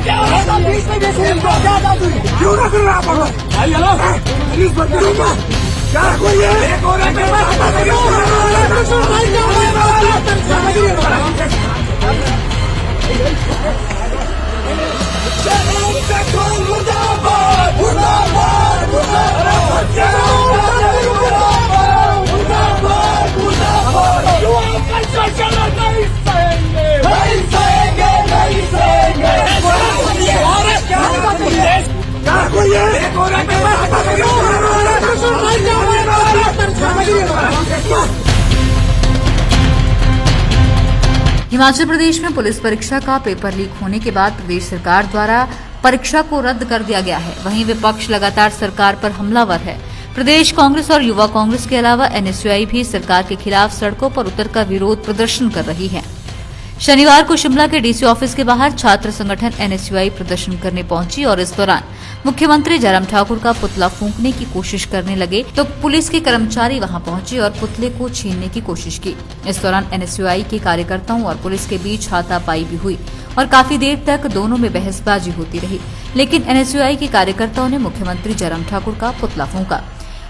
क्यों ना कर रहा पुलिस भर्ती दूंगा क्या कोई हिमाचल प्रदेश में पुलिस परीक्षा का पेपर लीक होने के बाद प्रदेश सरकार द्वारा परीक्षा को रद्द कर दिया गया है। वहीं विपक्ष लगातार सरकार पर हमलावर है। प्रदेश कांग्रेस और युवा कांग्रेस के अलावा एनएसयूआई भी सरकार के खिलाफ सड़कों पर उतरकर विरोध प्रदर्शन कर रही है। शनिवार को शिमला के डीसी ऑफिस के बाहर छात्र संगठन एनएसयूआई प्रदर्शन करने पहुंची और इस दौरान मुख्यमंत्री जयराम ठाकुर का पुतला फूंकने की कोशिश करने लगे तो पुलिस के कर्मचारी वहां पहुंचे और पुतले को छीनने की कोशिश की। इस दौरान एनएसयूआई के कार्यकर्ताओं और पुलिस के बीच हाथापाई भी हुई और काफी देर तक दोनों में बहसबाजी होती रही, लेकिन एनएसयूआई के कार्यकर्ताओं ने मुख्यमंत्री जयराम ठाकुर का पुतला फूंका।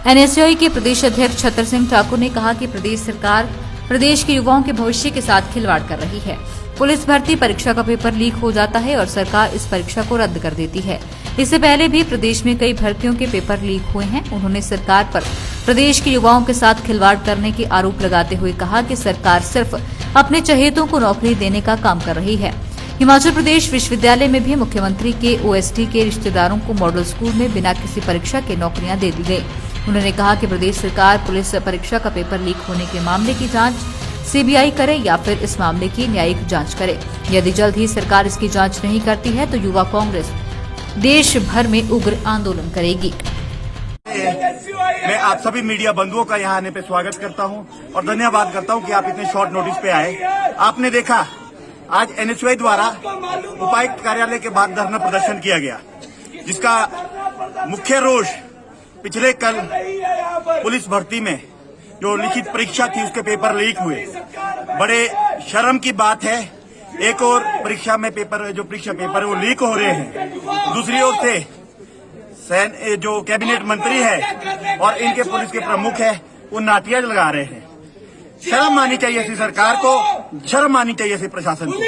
एनएसयूआई के प्रदेश अध्यक्ष छतर सिंह ठाकुर ने कहा कि प्रदेश सरकार प्रदेश के युवाओं के भविष्य के साथ खिलवाड़ कर रही है। पुलिस भर्ती परीक्षा का पेपर लीक हो जाता है और सरकार इस परीक्षा को रद्द कर देती है। इससे पहले भी प्रदेश में कई भर्तियों के पेपर लीक हुए हैं। उन्होंने सरकार पर प्रदेश के युवाओं के साथ खिलवाड़ करने के आरोप लगाते हुए कहा कि सरकार सिर्फ अपने चहेतों को नौकरी देने का काम कर रही है। हिमाचल प्रदेश विश्वविद्यालय में भी मुख्यमंत्री के ओएसडी के रिश्तेदारों को मॉडल स्कूल में बिना किसी परीक्षा के नौकरियां दे दी गई। उन्होंने कहा कि प्रदेश सरकार पुलिस परीक्षा का पेपर लीक होने के मामले की जांच सीबीआई करे या फिर इस मामले की न्यायिक जांच करे। यदि जल्द ही सरकार इसकी जांच नहीं करती है तो युवा कांग्रेस देश भर में उग्र आंदोलन करेगी। मैं आप सभी मीडिया बंधुओं का यहाँ आने पे स्वागत करता हूँ और धन्यवाद करता हूँ कि आप इतने शॉर्ट नोटिस पे आए। आपने देखा आज एनएसयूआई द्वारा उपायुक्त कार्यालय के बाहर धरना प्रदर्शन किया गया, जिसका मुख्य रोष पिछले कल पुलिस भर्ती में जो लिखित परीक्षा थी उसके पेपर लीक हुए। बड़े शर्म की बात है, एक और परीक्षा में पेपर जो परीक्षा पेपर है वो लीक हो रहे हैं, दूसरी ओर से जो कैबिनेट मंत्री है और इनके पुलिस के प्रमुख है वो नाटियां लगा रहे हैं। शर्म आनी चाहिए ऐसी सरकार को, शर्म आनी चाहिए ऐसे प्रशासन को।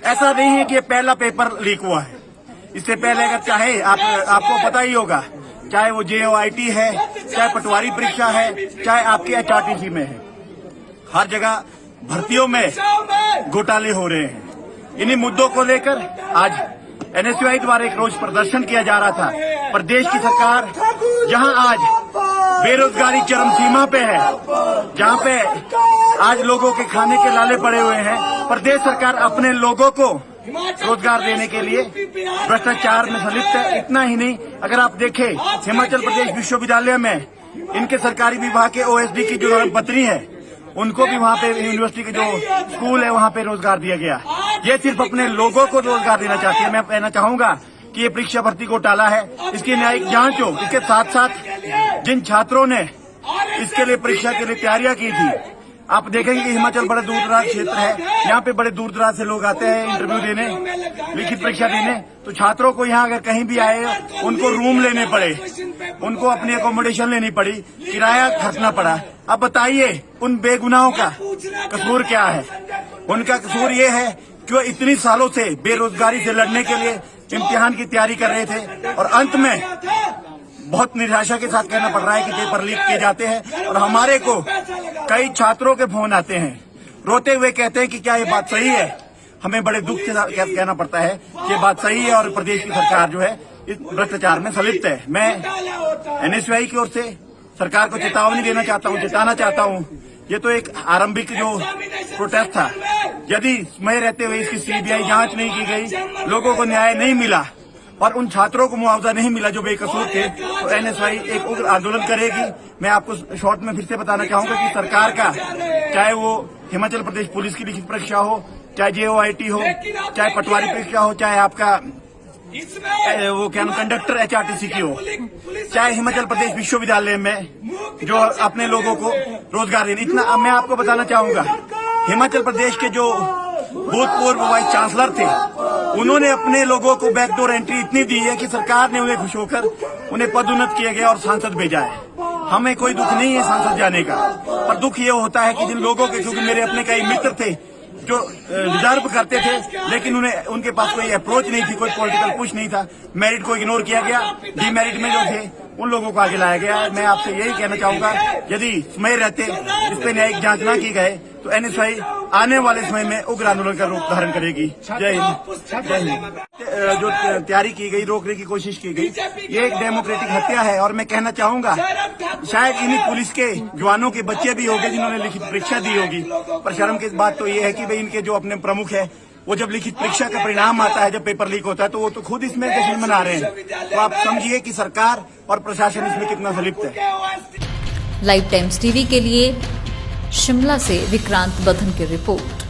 ऐसा नहीं है कि ये पहला पेपर लीक हुआ है। इससे पहले अगर चाहे आपको पता ही होगा, चाहे वो JOIT है, चाहे पटवारी परीक्षा है, चाहे आपके HRTC में है, हर जगह भर्तियों में घोटाले हो रहे हैं। इन्हीं मुद्दों को लेकर आज एनएसयूआई द्वारा एक रोज प्रदर्शन किया जा रहा था। प्रदेश की सरकार जहां आज बेरोजगारी चरम सीमा पे है, जहां पे आज लोगों के खाने के लाले पड़े हुए हैं, प्रदेश सरकार अपने लोगों को रोजगार देने के लिए भ्रष्टाचार में संलिप्त है। इतना ही नहीं, अगर आप देखें हिमाचल प्रदेश विश्वविद्यालय में इनके सरकारी विभाग के ओएसडी की जो धर्मपत्नी है, उनको भी वहाँ पे यूनिवर्सिटी के जो स्कूल है वहाँ पे रोजगार दिया गया। ये सिर्फ अपने लोगों को रोजगार देना चाहती है। मैं कहना चाहूंगा कि ये परीक्षा भर्ती घोटाला है, इसकी न्यायिक जांच हो। इसके साथ साथ जिन छात्रों ने इसके लिए परीक्षा के लिए तैयारियां की थी, आप देखेंगे कि हिमाचल बड़े दूर दराज क्षेत्र है, यहाँ पे बड़े दूर दराज से लोग आते हैं इंटरव्यू देने, लिखित परीक्षा देने। तो छात्रों को यहाँ अगर कहीं भी आए उनको रूम लेने पड़े, उनको अपनी अकोमोडेशन लेनी पड़ी, किराया खर्चना पड़ा। अब बताइए उन बेगुनाहों का कसूर क्या है? उनका कसूर ये है कि वो इतनी सालों से बेरोजगारी से लड़ने के लिए इम्तिहान की तैयारी कर रहे थे और अंत में बहुत निराशा के साथ कहना पड़ रहा है कि पेपर लीक किए जाते हैं। और हमारे को कई छात्रों के फोन आते हैं, रोते हुए कहते हैं कि क्या ये बात सही है। हमें बड़े दुख के साथ कहना पड़ता है कि ये बात सही है और प्रदेश की सरकार जो है इस भ्रष्टाचार में संलिप्त है। मैं एनएसयूआई की ओर से सरकार को चेतावनी देना चाहता हूँ, चेताना चाहता हूँ। ये तो एक आरंभिक जो प्रोटेस्ट था, यदि समय रहते हुए इसकी सीबीआई जांच नहीं की गई, लोगों को न्याय नहीं मिला और उन छात्रों को मुआवजा नहीं मिला जो बेकसूर थे, तो एनएसयूआई एक उग्र आंदोलन करेगी। मैं आपको शॉर्ट में फिर से बताना चाहूंगा कि सरकार का, चाहे वो हिमाचल प्रदेश पुलिस की लिखित परीक्षा हो, चाहे JOIT हो, चाहे पटवारी परीक्षा हो, चाहे आपका वो क्या कंडक्टर HRTC की हो, चाहे हिमाचल प्रदेश विश्वविद्यालय में जो अपने लोगों को रोजगार देने। इतना मैं आपको बताना चाहूंगा, हिमाचल प्रदेश के जो भूतपूर्व वाइस चांसलर थे उन्होंने अपने लोगों को बैकडोर एंट्री इतनी दी है कि सरकार ने उन्हें खुश होकर उन्हें पदोन्नत किया गया और सांसद भेजा है। हमें कोई दुख नहीं है सांसद जाने का, पर दुख ये होता है कि जिन लोगों के, क्योंकि मेरे अपने कई मित्र थे जो डिजर्व करते थे, लेकिन उन्हें उनके पास कोई अप्रोच नहीं थी, कोई पॉलिटिकल पुश नहीं था, मेरिट को इग्नोर किया गया, डीमेरिट में जो थे उन लोगों को आगे लाया गया है। मैं आपसे यही कहना चाहूंगा, यदि समय रहते इस पे न्यायिक जांच न की गए तो एनएसयूआई आने वाले समय में उग्र आंदोलन का रूप धारण करेगी। जय हिंद, जय हिंद। जो तैयारी की गई, रोकने की कोशिश की गई, ये एक डेमोक्रेटिक हत्या है। और मैं कहना चाहूंगा, शायद इन्हीं पुलिस के जवानों के बच्चे भी होंगे जिन्होंने लिखित परीक्षा दी होगी, पर शर्म की बात तो ये है कि भाई इनके जो अपने प्रमुख है, वो जब लिखित परीक्षा का परिणाम आता है, जब पेपर लीक होता है, तो वो तो खुद इसमें जश्न मना रहे हैं। तो आप समझिए कि सरकार और प्रशासन इसमें कितना संलिप्त है। लाइव टाइम्स टीवी के लिए शिमला से विक्रांत बधन की रिपोर्ट।